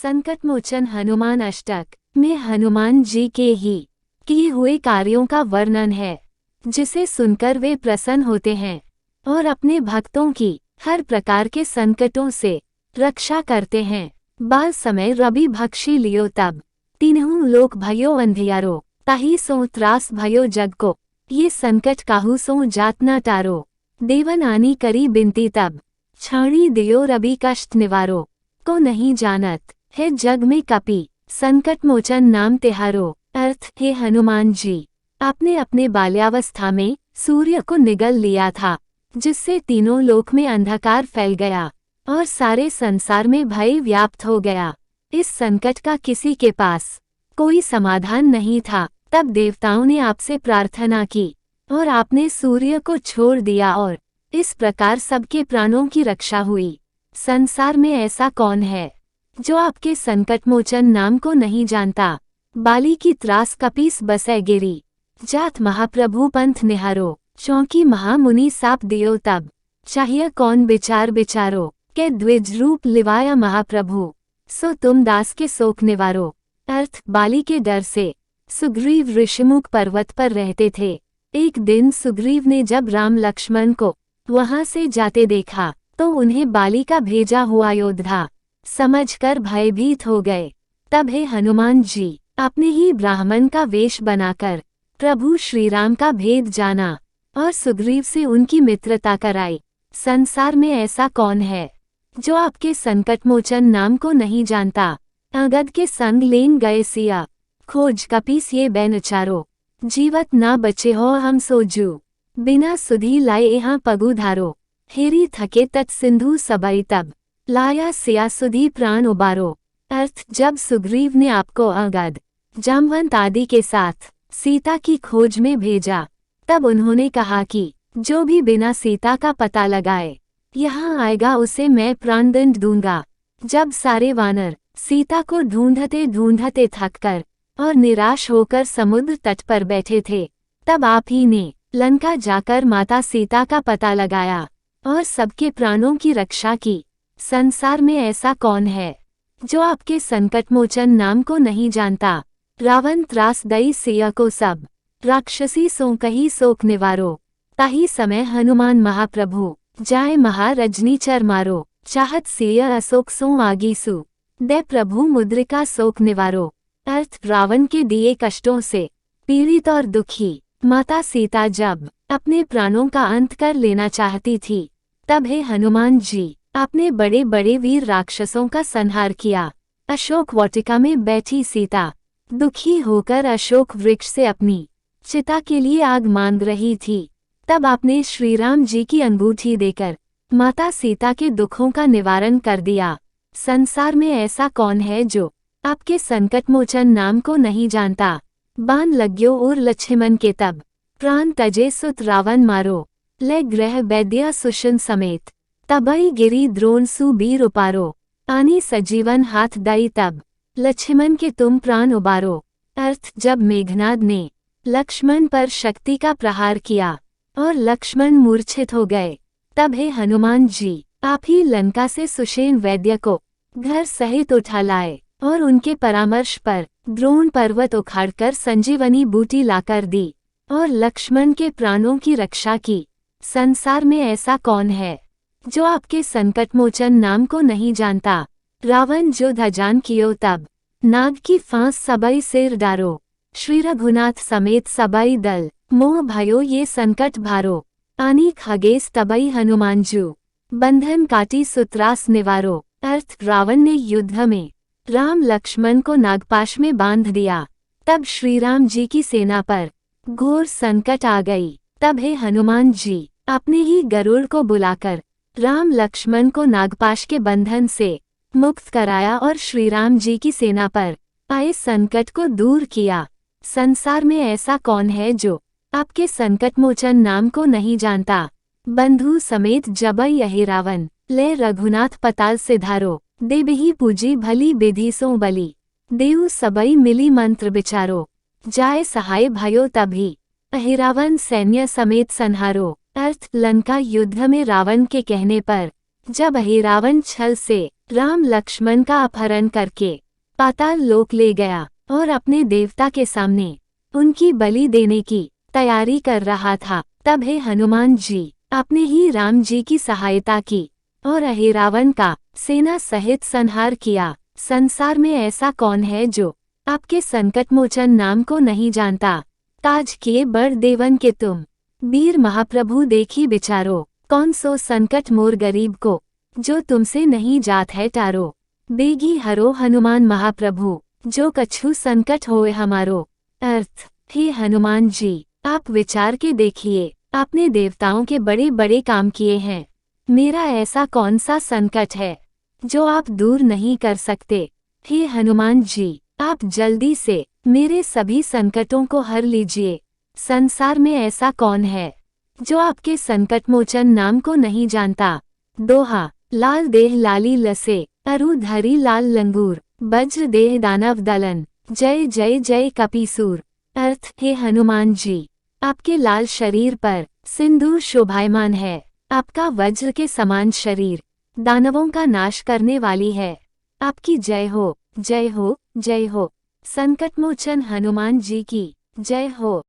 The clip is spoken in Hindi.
संकट मोचन हनुमान अष्टक में हनुमान जी के ही किए हुए कार्यों का वर्णन है, जिसे सुनकर वे प्रसन्न होते हैं और अपने भक्तों की हर प्रकार के संकटों से रक्षा करते हैं। बाल समय रवि भक्षी लियो तब तीनों लोक भयो अंधियारो, ताही सो त्रास भयो जग को, ये संकट काहू सो जात न टारो। देवन आनी करी बिनती तब छाणी दियो रवि कष्ट निवारो, को नहीं जानत है जग में कपि संकट मोचन नाम तिहारो। अर्थ, हे हनुमान जी, आपने अपने बाल्यावस्था में सूर्य को निगल लिया था, जिससे तीनों लोक में अंधकार फैल गया और सारे संसार में भय व्याप्त हो गया। इस संकट का किसी के पास कोई समाधान नहीं था। तब देवताओं ने आपसे प्रार्थना की और आपने सूर्य को छोड़ दिया और इस प्रकार सबके प्राणों की रक्षा हुई। संसार में ऐसा कौन है जो आपके संकट मोचन नाम को नहीं जानता। बाली की त्रास कपीस बसै गिरी, जात महाप्रभु पंथ निहारो, चौकी महामुनि साप दियो तब, चाहिए कौन विचार विचारो, के द्विज रूप लिवाया महाप्रभु, सो तुम दास के शोक निवारो। अर्थ, बाली के डर से सुग्रीव ऋषिमुख पर्वत पर रहते थे। एक दिन सुग्रीव ने जब राम लक्ष्मण को वहां से जाते देखा तो उन्हें बाली का भेजा हुआ योद्धा समझकर भयभीत हो गए। तब हे हनुमान जी, आपने ही ब्राह्मण का वेश बनाकर प्रभु श्रीराम का भेद जाना और सुग्रीव से उनकी मित्रता कराई। संसार में ऐसा कौन है जो आपके संकट मोचन नाम को नहीं जानता। अंगद के संग लेन गए सिया, खोज कपीस ये बैनचारो, जीवत ना बचे हो हम सोजू, बिना सुधी लाए यहाँ पगु धारो, हेरी थके तट सिंधु सबई तब, लाया सिया सुधी प्राण उबारो। अर्थ, जब सुग्रीव ने आपको अंगद, जामवंत आदि के साथ सीता की खोज में भेजा, तब उन्होंने कहा कि जो भी बिना सीता का पता लगाए यहाँ आएगा उसे मैं प्राणदंड दूंगा। जब सारे वानर सीता को ढूंढते ढूंढते थककर और निराश होकर समुद्र तट पर बैठे थे, तब आप ही ने लंका जाकर माता सीता का पता लगाया और सबके प्राणों की रक्षा की। संसार में ऐसा कौन है जो आपके संकट मोचन नाम को नहीं जानता। रावण त्रास दई सिया को सब, राक्षसी सो कही शोक निवारो, ताही समय हनुमान महाप्रभु, जाय महारजनी चर मारो, चाहत सिया अशोक सो आगीसु, दे प्रभु मुद्रिका शोक निवारो। अर्थ, रावण के दिए कष्टों से पीड़ित और दुखी माता सीता जब अपने प्राणों का अंत कर लेना चाहती थी, तब हे हनुमान जी, आपने बड़े बड़े वीर राक्षसों का संहार किया। अशोक वाटिका में बैठी सीता दुखी होकर अशोक वृक्ष से अपनी चिता के लिए आग मांग रही थी, तब आपने श्रीराम जी की अंगूठी देकर माता सीता के दुखों का निवारण कर दिया। संसार में ऐसा कौन है जो आपके संकट मोचन नाम को नहीं जानता। बाण लग्यो और लक्ष्मण के तब, प्राण तजे सुत रावण मारो, ले ग्रह वैद्य सुशन समेत, तबई गिरी द्रोण सु बीर उपारो, आनी सजीवन हाथ दई तब, लक्ष्मण के तुम प्राण उबारो। अर्थ, जब मेघनाद ने लक्ष्मण पर शक्ति का प्रहार किया और लक्ष्मण मूर्छित हो गए, तब हे हनुमान जी, आप ही लंका से सुषेण वैद्य को घर सहित उठा लाए और उनके परामर्श पर द्रोण पर्वत उखाड़कर संजीवनी बूटी लाकर दी और लक्ष्मण के प्राणों की रक्षा की। संसार में ऐसा कौन है जो आपके संकट मोचन नाम को नहीं जानता। रावण जो धजान कियो तब, नाग की फांस सबई सिर डारो, श्री रघुनाथ समेत सबई दल, मोह भयो ये संकट भारो, आनी खगेस तबई हनुमानजू, बंधन काटी सुत्रास निवारो। अर्थ, रावण ने युद्ध में राम लक्ष्मण को नागपाश में बांध दिया, तब श्रीराम जी की सेना पर घोर संकट आ गई। तब हे हनुमान जी, आपने ही गरुड़ को बुलाकर राम लक्ष्मण को नागपाश के बंधन से मुक्त कराया और श्रीराम जी की सेना पर आए संकट को दूर किया। संसार में ऐसा कौन है जो आपके संकट मोचन नाम को नहीं जानता। बंधु समेत जबई यही रावण, ले रघुनाथ पताल सिधारो, देवही पूजी भली विधि सो बली, देव सबई मिली मंत्र विचारो, जाय सहाय भयो तभी, अहिरावण सैन्य समेत संहारो। अर्थ, लंका युद्ध में रावण के कहने पर जब अहिरावण छल से राम लक्ष्मण का अपहरण करके पाताल लोक ले गया और अपने देवता के सामने उनकी बलि देने की तैयारी कर रहा था। तब हे हनुमान जी, आपने ही राम जी की सहायता की और अहिरावण का सेना सहित संहार किया। संसार में ऐसा कौन है जो आपके संकटमोचन नाम को नहीं जानता। ताज किए बड़ देवन के तुम वीर महाप्रभु, देखी बिचारो कौन सो संकट मोर गरीब को, जो तुमसे नहीं जात है टारो। बेगी हरो हनुमान महाप्रभु, जो कछु संकट होए हमारो। अर्थ, हे हनुमान जी, आप विचार के देखिए, आपने देवताओं के बड़े बड़े काम किए हैं। मेरा ऐसा कौन सा संकट है जो आप दूर नहीं कर सकते। हे हनुमान जी, आप जल्दी से मेरे सभी संकटों को हर लीजिए। संसार में ऐसा कौन है जो आपके संकटमोचन नाम को नहीं जानता। दोहा, लाल देह लाली लसे, अरु धरी लाल लंगूर, वज्र देह दानव दलन, जय जय जय कपीसूर। अर्थ, हे हनुमान जी, आपके लाल शरीर पर सिंदूर शोभायमान है। आपका वज्र के समान शरीर दानवों का नाश करने वाली है। आपकी जय हो, जय हो, जय हो। संकटमोचन हनुमान जी की जय हो।